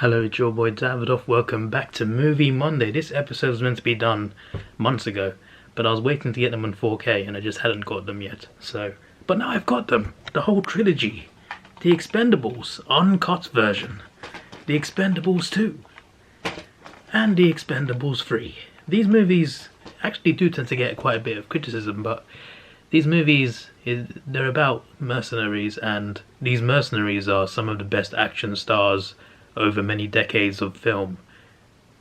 Hello, it's your boy Davidoff. Welcome back to Movie Monday. This episode was meant to be done months ago, but I was waiting to get them on 4K and I just hadn't got them yet. But now I've got them. The whole trilogy. The Expendables uncut version. The Expendables 2. And the Expendables 3. These movies actually do tend to get quite a bit of criticism, but these movies, they're about mercenaries, and these mercenaries are some of the best action stars over many decades of film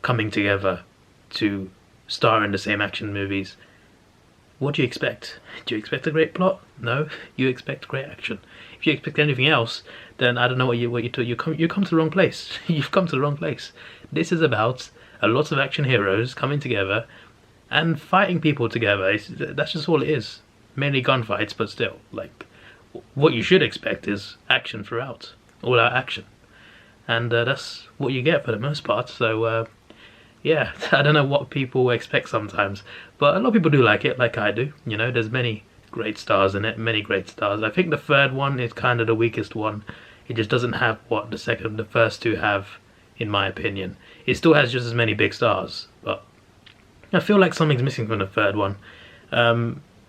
coming together to star in the same action movies. What do you expect? Do you expect a great plot? No, you expect great action. If you expect anything else, then I don't know you come to the wrong place. You've come to the wrong place. This is about a lot of action heroes coming together and fighting people together. That's just all it is. Mainly gunfights, but still, like, what you should expect is action throughout, all out action. And that's what you get for the most part. So yeah, I don't know what people expect sometimes, but a lot of people do like it, like I do. You know, there's many great stars in it, many great stars. I think the third one is kind of the weakest one. It just doesn't have what the first two have, in my opinion. It still has just as many big stars, but I feel like something's missing from the third one.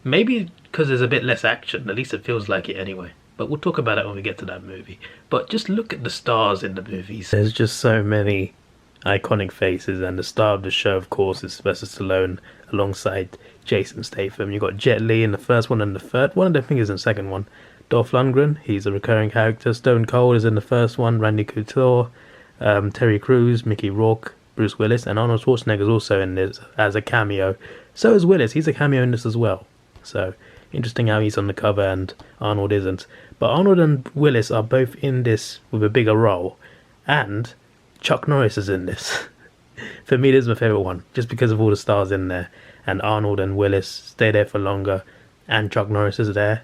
Maybe because there's a bit less action, at least it feels like it anyway. But we'll talk about it when we get to that movie. But just look at the stars in the movies. There's just so many iconic faces, and the star of the show, of course, is Sylvester Stallone alongside Jason Statham. You've got Jet Li in the first one and the third one, I don't think he's in the second one. Dolph Lundgren, he's a recurring character. Stone Cold is in the first one. Randy Couture, Terry Crews, Mickey Rourke, Bruce Willis, and Arnold Schwarzenegger is also in this as a cameo. So is Willis, he's a cameo in this as well. So interesting how he's on the cover and Arnold isn't. But Arnold and Willis are both in this with a bigger role, and Chuck Norris is in this. For me, this is my favourite one, just because of all the stars in there, and Arnold and Willis stay there for longer, and Chuck Norris is there.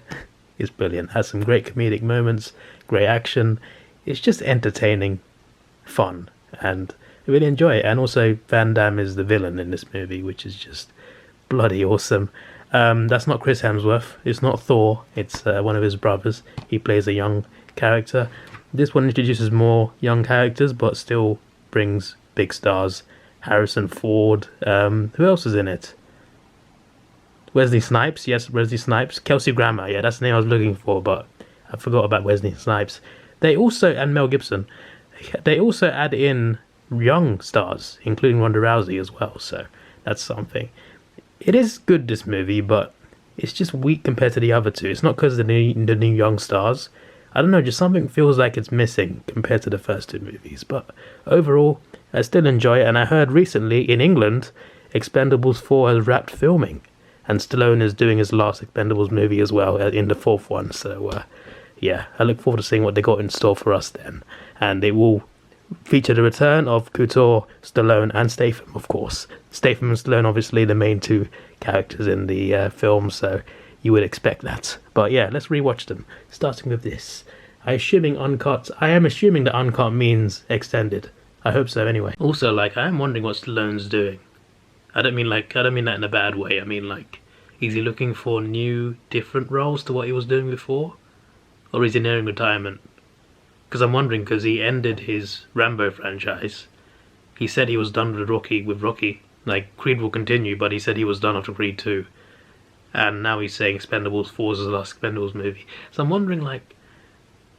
It's brilliant. Has some great comedic moments, great action. It's just entertaining, fun, and I really enjoy it. And also Van Damme is the villain in this movie, which is just bloody awesome. That's not Chris Hemsworth, it's not Thor, it's one of his brothers. He plays a young character. This one introduces more young characters, but still brings big stars. Harrison Ford, who else is in it? Wesley Snipes, yes, Wesley Snipes. Kelsey Grammer, yeah, that's the name I was looking for, but I forgot about Wesley Snipes. And Mel Gibson, they also add in young stars, including Ronda Rousey as well, so that's something. It is good, this movie, but it's just weak compared to the other two. It's not because of the new young stars. I don't know, just something feels like it's missing compared to the first two movies. But overall, I still enjoy it. And I heard recently in England, Expendables 4 has wrapped filming. And Stallone is doing his last Expendables movie as well in the fourth one. So yeah, I look forward to seeing what they got in store for us then. And it will feature the return of Couture, Stallone, and Statham, of course. Statham and Stallone, obviously, the main two characters in the film, so you would expect that. But yeah, let's rewatch them, starting with this. I am assuming that uncut means extended. I hope so, anyway. Also, like, I am wondering what Stallone's doing. I don't mean that in a bad way. I mean, like, is he looking for new, different roles to what he was doing before? Or is he nearing retirement? Because I'm wondering, because he ended his Rambo franchise. He said he was done with Rocky. Like, Creed will continue, but he said he was done after Creed 2. And now he's saying Expendables 4 is the last Expendables movie. So I'm wondering, like,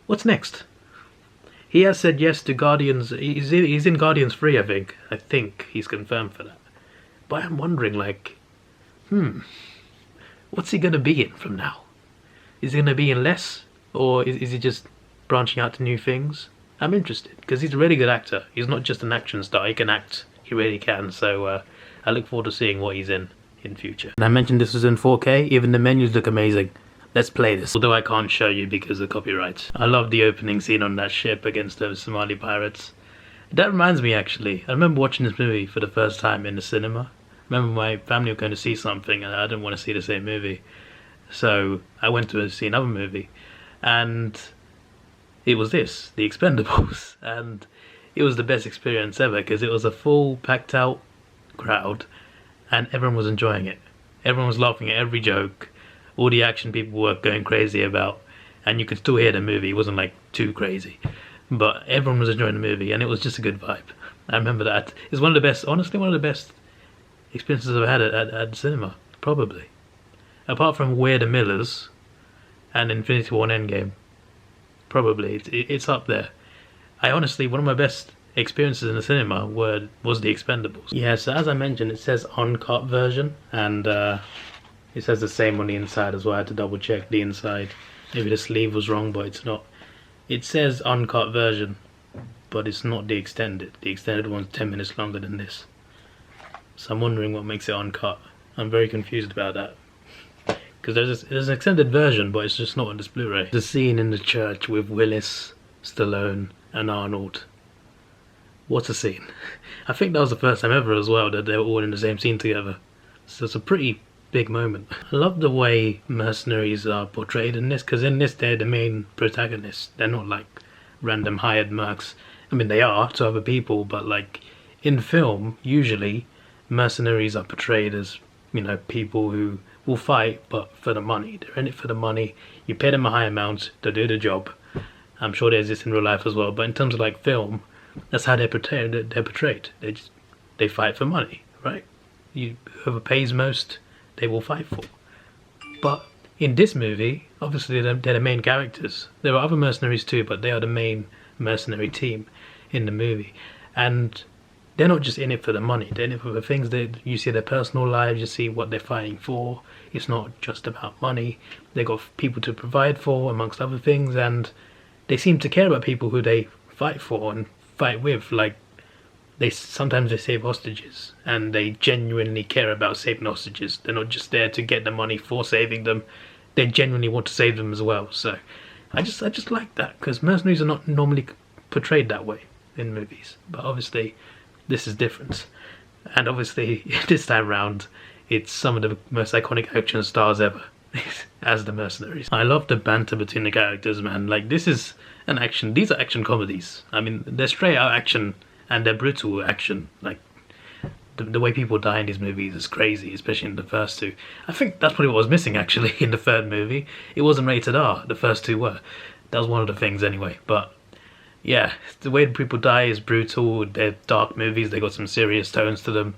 what's next? He has said yes to Guardians. He's in Guardians 3, I think. I think he's confirmed for that. But I'm wondering, like, what's he going to be in from now? Is he going to be in less? Or is he just branching out to new things? I'm interested, because he's a really good actor. He's not just an action star, he can act. He really can, so I look forward to seeing what he's in future. And I mentioned this was in 4K, even the menus look amazing. Let's play this, although I can't show you because of copyright. I love the opening scene on that ship against those Somali pirates. That reminds me, actually, I remember watching this movie for the first time in the cinema. I remember my family were going to see something and I didn't want to see the same movie. So I went to see another movie, and it was this, The Expendables, and it was the best experience ever because it was a full packed out crowd and everyone was enjoying it. Everyone was laughing at every joke. All the action people were going crazy about, and you could still hear the movie. It wasn't like too crazy. but everyone was enjoying the movie, and it was just a good vibe. I remember that. It's one of the best, honestly, one of the best experiences I've had at the cinema, probably. Apart from We're the Millers and Infinity War and Endgame, probably it's up there. I honestly, one of my best experiences in the cinema was the Expendables. Yeah, so as I mentioned, it says uncut version, and it says the same on the inside as well. I had to double check the inside. Maybe the sleeve was wrong, but it's not. It says uncut version, but it's not the extended. The extended one's 10 minutes longer than this. So I'm wondering what makes it uncut. I'm very confused about that. Because there's an extended version, but it's just not on this Blu-ray. The scene in the church with Willis, Stallone, and Arnold. What a scene. I think that was the first time ever as well that they were all in the same scene together. So it's a pretty big moment. I love the way mercenaries are portrayed in this, because in this they're the main protagonists. They're not like random hired mercs. I mean, they are to other people, but like in film, usually mercenaries are portrayed as, you know, people who will fight but for the money. They're in it for the money. You pay them a high amount to do the job. I'm sure they exist in real life as well, but in terms of like film, that's how they're portrayed. They fight for money, right? Whoever pays most, they will fight for. But in this movie, obviously they're the main characters. There are other mercenaries too, but they are the main mercenary team in the movie, and they're not just in it for the money. They're in it for the things that you see their personal lives. You see what they're fighting for. It's not just about money. They got people to provide for, amongst other things, and they seem to care about people who they fight for and fight with. Like sometimes they save hostages, and they genuinely care about saving hostages. They're not just there to get the money for saving them. They genuinely want to save them as well. So I just like that, because mercenaries are not normally portrayed that way in movies. But obviously this is different, and obviously this time round it's some of the most iconic action stars ever as the mercenaries. I love the banter between the characters, man. Like, this is an action. These are action comedies. I mean, they're straight out action, and they're brutal action. Like, the way people die in these movies is crazy, especially in the first two. I think that's probably what was missing, actually, in the third movie. It wasn't rated R, the first two were. That was one of the things anyway. But yeah, the way people die is brutal. They're dark movies, they got some serious tones to them.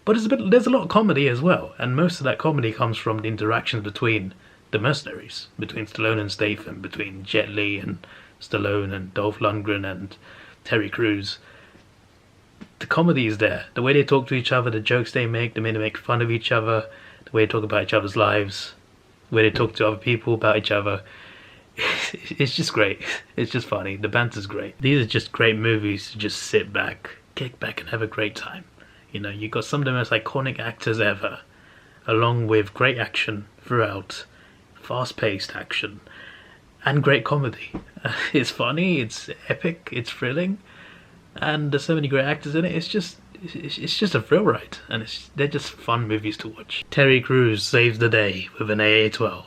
But there's a lot of comedy as well, and most of that comedy comes from the interactions between the mercenaries, between Stallone and Statham, between Jet Li and Stallone and Dolph Lundgren and Terry Crews. The comedy is there. The way they talk to each other, the jokes they make, the way they make fun of each other, the way they talk about each other's lives, the way they talk to other people about each other. It's just great. It's just funny. The banter's great. These are just great movies to just sit back, kick back and have a great time. You know, you've got some of the most iconic actors ever, along with great action throughout, fast-paced action, and great comedy. It's funny, it's epic, it's thrilling, and there's so many great actors in it. It's just a thrill ride, and they're just fun movies to watch. Terry Crews saves the day with an AA-12.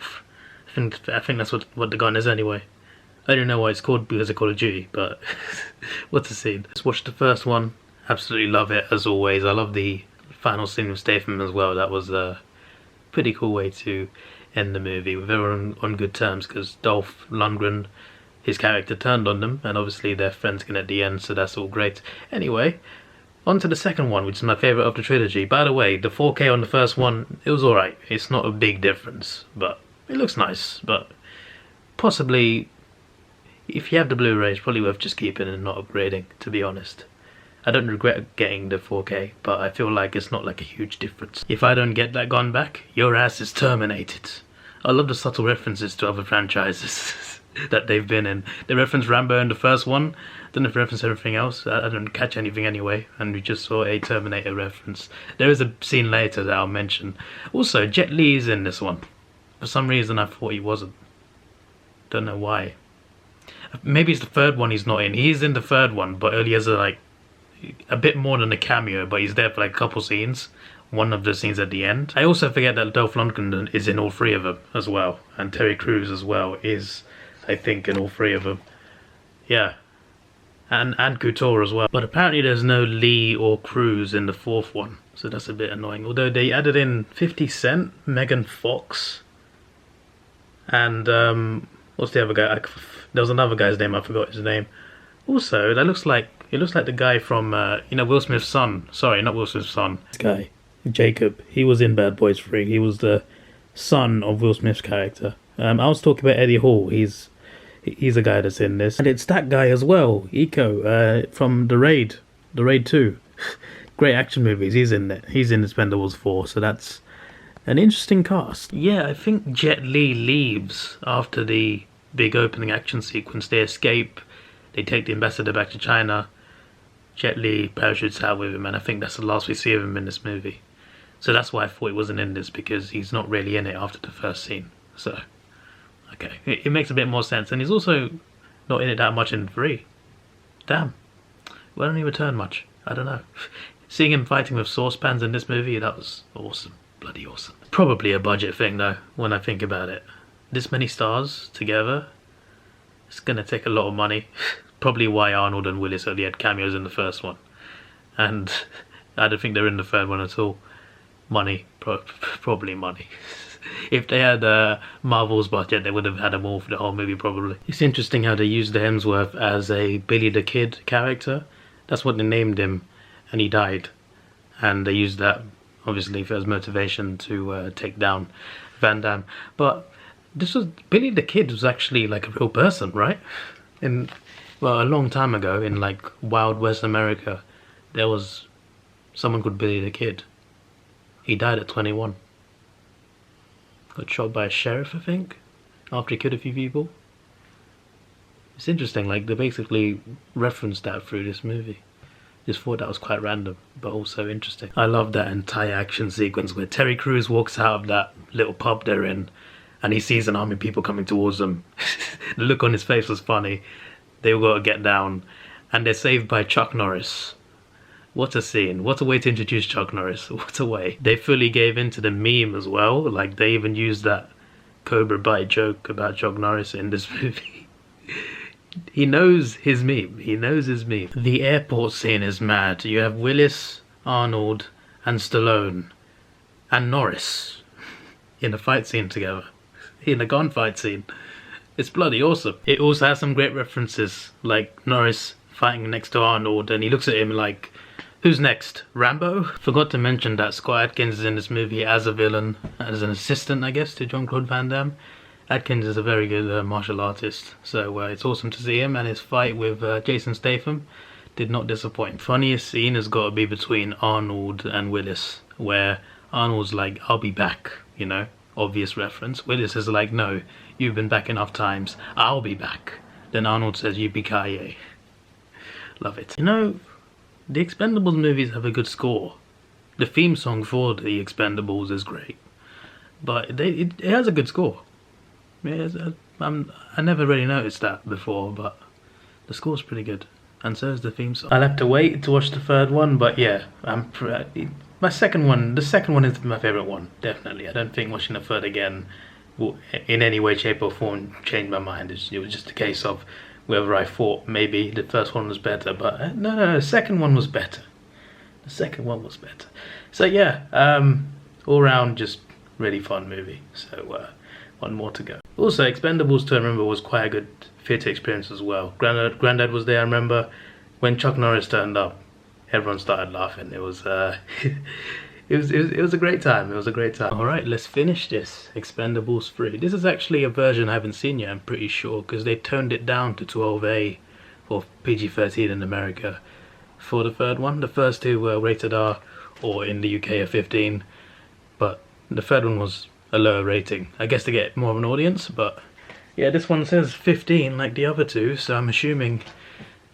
I think that's what the gun is anyway. I don't know why it's called because of Call of Duty, but what's the scene? Let's watch the first one. Absolutely love it, as always. I love the final scene with Statham as well. That was a pretty cool way to end the movie, with everyone on good terms, because Dolph Lundgren, his character, turned on them, and obviously they're friends again at the end, so that's all great. Anyway, on to the second one, which is my favourite of the trilogy. By the way, the 4K on the first one, it was alright. It's not a big difference, but it looks nice. But possibly, if you have the Blu-ray, it's probably worth just keeping and not upgrading, to be honest. I don't regret getting the 4K, but I feel like it's not like a huge difference. If I don't get that gun back, your ass is terminated. I love the subtle references to other franchises that they've been in. They reference Rambo in the first one, then they reference everything else. I don't catch anything anyway, and we just saw a Terminator reference. There is a scene later that I'll mention. Also, Jet Li is in this one. For some reason I thought he wasn't. Don't know why. Maybe it's the third one he's not in. He's in the third one, but only as a bit more than a cameo, but he's there for like a couple scenes. One of the scenes at the end. I also forget that Dolph Lundgren is in all three of them as well, and Terry Crews as well is, I think, in all three of them. Yeah, and Couture as well. But apparently there's no Lee or Crews in the fourth one, so that's a bit annoying. Although they added in 50 Cent, Megan Fox, and what's the other guy? There was another guy's name, I forgot his name. Also, that looks like it looks like the guy from you know, Will Smith's son. Sorry, not Will Smith's son. This guy, Jacob. He was in Bad Boys 3. He was the son of Will Smith's character. I was talking about Eddie Hall. He's a guy that's in this, and it's that guy as well, Eco, from the Raid 2. Great action movies. He's in it. He's in Expendables 4. So that's an interesting cast. Yeah, I think Jet Li leaves after the big opening action sequence. They escape. They take the ambassador back to China. Jet Li parachutes out with him, and I think that's the last we see of him in this movie. So that's why I thought he wasn't in this, because he's not really in it after the first scene. So, okay, it makes a bit more sense. And he's also not in it that much in 3. Damn. Why don't he return much? I don't know. Seeing him fighting with saucepans in this movie, that was awesome. Bloody awesome. Probably a budget thing though, when I think about it. This many stars together, it's gonna take a lot of money. Probably why Arnold and Willis only had cameos in the first one. And I don't think they're in the third one at all. Money. Probably money. If they had Marvel's budget, they would have had them all for the whole movie probably. It's interesting how they used the Hemsworth as a Billy the Kid character. That's what they named him, and he died. And they used that obviously for his motivation to take down Van Damme. But this was, Billy the Kid was actually like a real person, right? Well, a long time ago in like Wild West America, there was someone called Billy the Kid. He died at 21. Got shot by a sheriff, I think, after he killed a few people. It's interesting, like they basically referenced that through this movie. Just thought that was quite random, but also interesting. I love that entire action sequence where Terry Crews walks out of that little pub they're in and he sees an army of people coming towards them. The look on his face was funny. They all got to get down, and they're saved by Chuck Norris. What a scene. What a way to introduce Chuck Norris. What a way. They fully gave into the meme as well. Like, they even used that Cobra Bite joke about Chuck Norris in this movie. He knows his meme. He knows his meme. The airport scene is mad. You have Willis, Arnold, and Stallone, and Norris in a fight scene together. In a gunfight scene. It's bloody awesome. It also has some great references, like Norris fighting next to Arnold, and he looks at him like, who's next? Rambo? Forgot to mention that Scott Adkins is in this movie as a villain, as an assistant, I guess, to Jean-Claude Van Damme. Adkins is a very good martial artist, so it's awesome to see him, and his fight with Jason Statham did not disappoint. Funniest scene has got to be between Arnold and Willis, where Arnold's like, I'll be back, you know, obvious reference. Willis is like, no, you've been back enough times, I'll be back. Then Arnold says, yippee-ki-yay. Love it. You know, the Expendables movies have a good score. The theme song for the Expendables is great, but it has a good score. I never really noticed that before, but the score's pretty good, and so is the theme song. I'll have to wait to watch the third one, but yeah, the second one is my favourite one, definitely. I don't think watching the third again will in any way, shape or form change my mind. It was just a case of whether I thought maybe the first one was better, but no, the second one was better. The second one was better. So yeah, all round just really fun movie. So one more to go. Also, Expendables 2, I remember, was quite a good theatre experience as well. Grandad was there. I remember when Chuck Norris turned up, everyone started laughing. It was it was a great time. It was a great time. All right, let's finish this. Expendables 3. This is actually a version I haven't seen yet, I'm pretty sure, because they toned it down to 12A or PG-13 in America for the third one. The first two were rated R, or in the UK are 15, but the third one was a lower rating, I guess to get more of an audience. But yeah, this one says 15 like the other two, so I'm assuming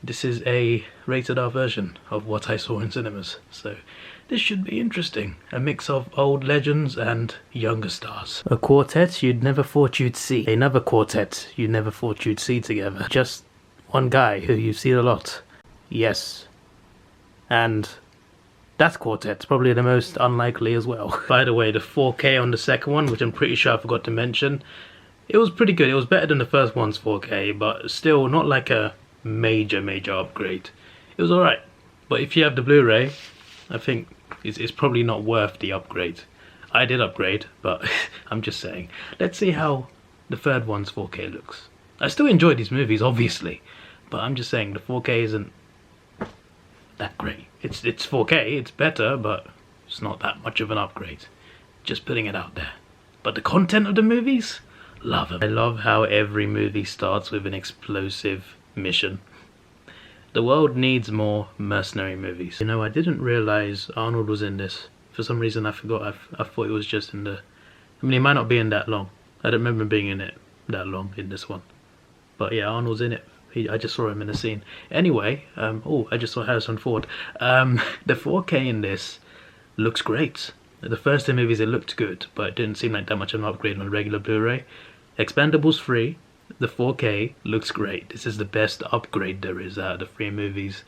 this is a rated R version of what I saw in cinemas. So this should be interesting. A mix of old legends and younger stars. A quartet you'd never thought you'd see. Another quartet you never thought you'd see together. Just one guy who you've seen a lot. Yes. And that quartet's probably the most unlikely as well. By the way, the 4K on the second one, which I'm pretty sure I forgot to mention, it was pretty good. It was better than the first one's 4K, but still not like a major upgrade. It was alright. But if you have the Blu-ray, I think it's probably not worth the upgrade. I did upgrade, but I'm just saying. Let's see how the third one's 4K looks. I still enjoy these movies, obviously, But I'm just saying the 4K isn't that great. It's 4K, it's better, but it's not that much of an upgrade. Just putting it out there. But the content of the movies, love them. I love how every movie starts with an explosive mission. The world needs more mercenary movies. You know, I didn't realize Arnold was in this. For some reason I forgot. I thought it was just in the... I mean, he might not be in that long. I don't remember being in it that long in this one. But yeah, Arnold's in it. I just saw him in a scene. Anyway, oh, I just saw Harrison Ford. The 4K in this looks great. The first two movies, it looked good, but it didn't seem like that much of an upgrade on a regular Blu-ray. Expendables 3, the 4K looks great. This is the best upgrade there is out of the 3 movies.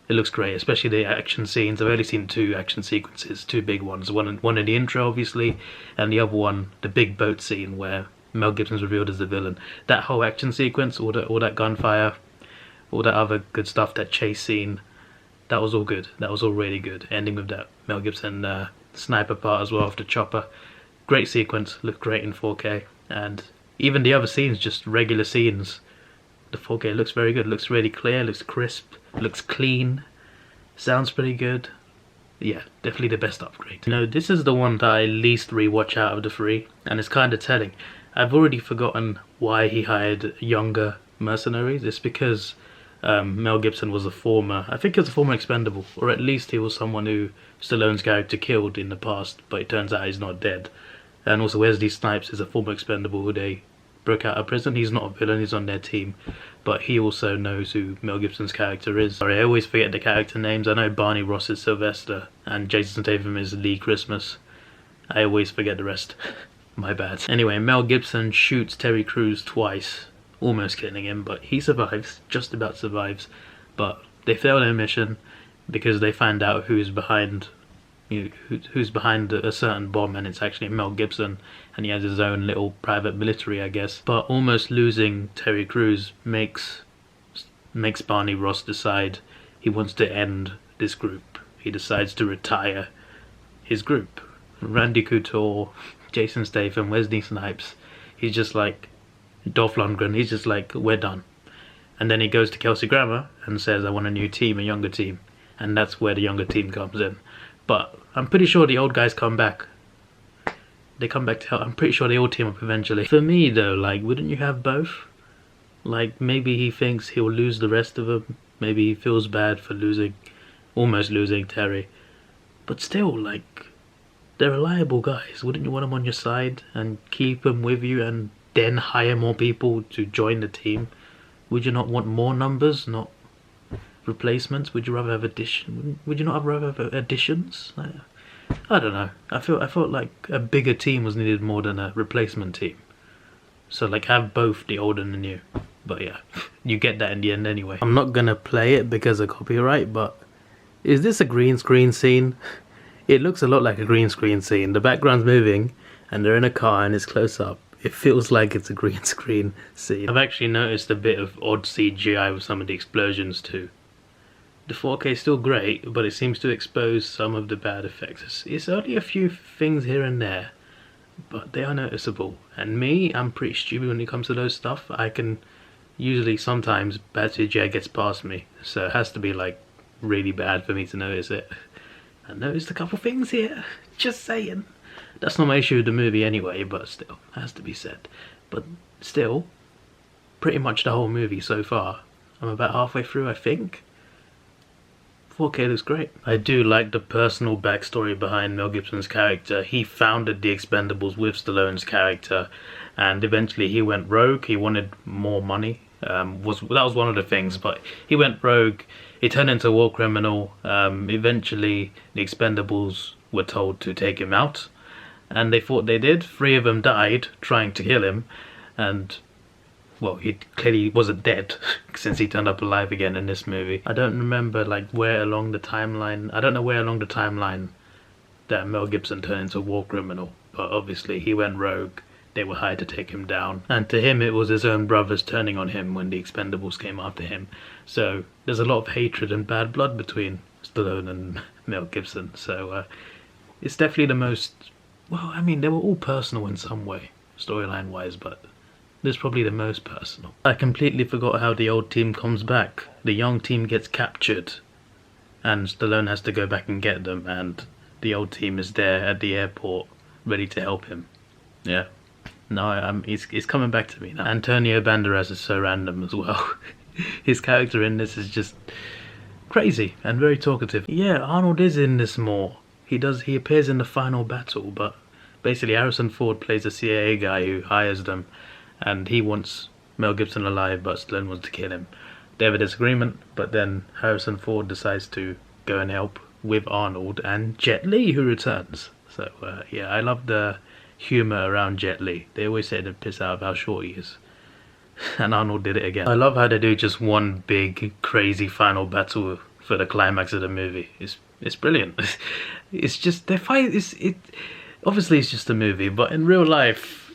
It looks great, especially the action scenes. I've only seen 2 action sequences, 2 big ones. One in the intro, obviously, and the other one, the big boat scene where Mel Gibson's revealed as the villain. That whole action sequence, all that gunfire, all that other good stuff, that chase scene, that was all good. That was all really good. Ending with that Mel Gibson sniper part as well off the chopper. Great sequence, looked great in 4K. And even the other scenes, just regular scenes, the 4K looks very good. Looks really clear, looks crisp, looks clean, sounds pretty good. Yeah, definitely the best upgrade. You know, this is the one that I least rewatch out of the 3, and it's kind of telling. I've already forgotten why he hired younger mercenaries. It's because Mel Gibson was a former, I think he was a former Expendable, or at least he was someone who Stallone's character killed in the past, but it turns out he's not dead. And also Wesley Snipes is a former Expendable who they broke out of prison. He's not a villain, he's on their team, but he also knows who Mel Gibson's character is. Sorry, I always forget the character names. I know Barney Ross is Sylvester, and Jason Statham is Lee Christmas. I always forget the rest. My bad. Anyway, Mel Gibson shoots Terry Crews twice, almost killing him, but he survives, just about survives. But they fail their mission because they find out who's behind a certain bomb, and it's actually Mel Gibson, and he has his own little private military, I guess. But almost losing Terry Crews makes Barney Ross decide he wants to end this group. He decides to retire his group. Randy Couture, Jason Statham, Wesley Snipes, he's just like Dolph Lundgren, he's just like, we're done. And then he goes to Kelsey Grammer and says, I want a new team, a younger team. And that's where the younger team comes in. But I'm pretty sure the old guys come back. They come back to help. I'm pretty sure they all team up eventually. For me though, like, wouldn't you have both? Like, maybe he thinks he'll lose the rest of them. Maybe he feels bad for almost losing Terry. But still, like, they're reliable guys. Wouldn't you want them on your side and keep them with you and then hire more people to join the team? Would you not want more numbers, not replacements? Would you rather have would you not rather have additions? I don't know. I felt like a bigger team was needed more than a replacement team. So like, have both the old and the new. But yeah, you get that in the end anyway. I'm not gonna play it because of copyright, but is this a green screen scene? It looks a lot like a green screen scene. The background's moving and they're in a car and it's close up. It feels like it's a green screen scene. I've actually noticed a bit of odd CGI with some of the explosions too. The 4K is still great, but it seems to expose some of the bad effects. It's only a few things here and there, but they are noticeable. And me, I'm pretty stupid when it comes to those stuff. I can usually, sometimes bad CGI gets past me, so it has to be like really bad for me to notice it. I noticed a couple things here, just saying. That's not my issue with the movie anyway, but still, has to be said. But still, pretty much the whole movie so far. I'm about halfway through, I think. 4K looks great. I do like the personal backstory behind Mel Gibson's character. He founded the Expendables with Stallone's character, and eventually he went rogue. He wanted more money. That was one of the things, but he went rogue. He turned into a war criminal. Eventually, the Expendables were told to take him out, and they thought they did. 3 of them died trying to kill him, and well, he clearly wasn't dead since he turned up alive again in this movie. I don't remember like where along the timeline. I don't know where along the timeline that Mel Gibson turned into a war criminal, but obviously he went rogue. They were hired to take him down, and to him it was his own brothers turning on him when the Expendables came after him. So there's a lot of hatred and bad blood between Stallone and Mel Gibson. So it's definitely the most, well, I mean, they were all personal in some way, storyline wise, but This is probably the most personal. I completely forgot how the old team comes back. The young team gets captured, and Stallone has to go back and get them, and the old team is there at the airport, ready to help him. Yeah. No, he's coming back to me now. Antonio Banderas is so random as well. His character in this is just crazy and very talkative. Yeah, Arnold is in this more. He appears in the final battle, but basically Harrison Ford plays a CIA guy who hires them, and he wants Mel Gibson alive, but Stallone wants to kill him. They have a disagreement, but then Harrison Ford decides to go and help with Arnold and Jet Li, who returns. So yeah, I love the humour around Jet Li. They always say to piss out of how short he is. And Arnold did it again. I love how they do just one big crazy final battle for the climax of the movie. It's brilliant. It's just their fight. Obviously it's just a movie, but in real life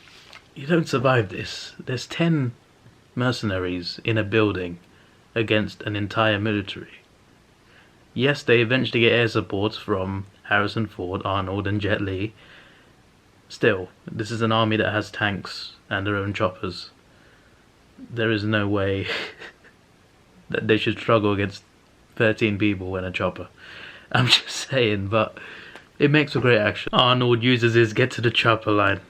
you don't survive this. There's 10 mercenaries in a building against an entire military. Yes, they eventually get air support from Harrison Ford, Arnold, and Jet Li. Still, this is an army that has tanks and their own choppers. There is no way that they should struggle against 13 people in a chopper. I'm just saying, but it makes for great action. Arnold uses his get to the chopper line.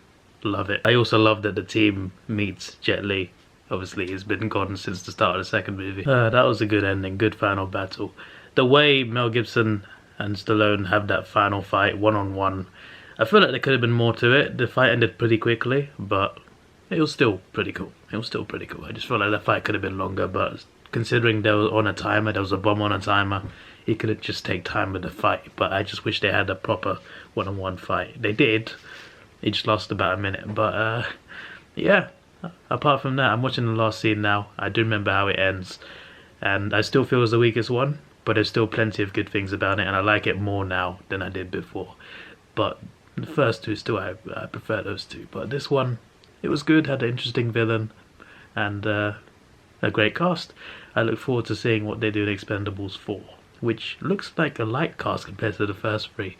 Love it. I also love that the team meets Jet Li. Obviously, he's been gone since the start of the second movie. That was a good ending, good final battle. The way Mel Gibson and Stallone have that final fight, one-on-one, I feel like there could have been more to it. The fight ended pretty quickly, but it was still pretty cool. I just felt like the fight could have been longer, but considering they were on a timer, there was a bomb on a timer, he could just take time with the fight. But I just wish they had a proper one-on-one fight. They did. It just lasted about a minute. But yeah, apart from that, I'm watching the last scene now. I do remember how it ends, and I still feel it's the weakest one, but there's still plenty of good things about it, and I like it more now than I did before. But the first two still, I prefer those two. But this one, it was good, had an interesting villain, and a great cast. I look forward to seeing what they do in Expendables 4, which looks like a light cast compared to the first three,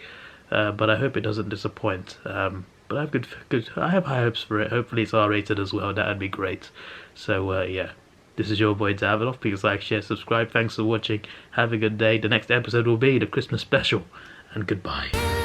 but I hope it doesn't disappoint. But I have I have high hopes for it. Hopefully it's R-rated as well. That'd be great. So yeah, this is your boy Davidoff. Please like, share, subscribe. Thanks for watching. Have a good day. The next episode will be the Christmas special, and goodbye.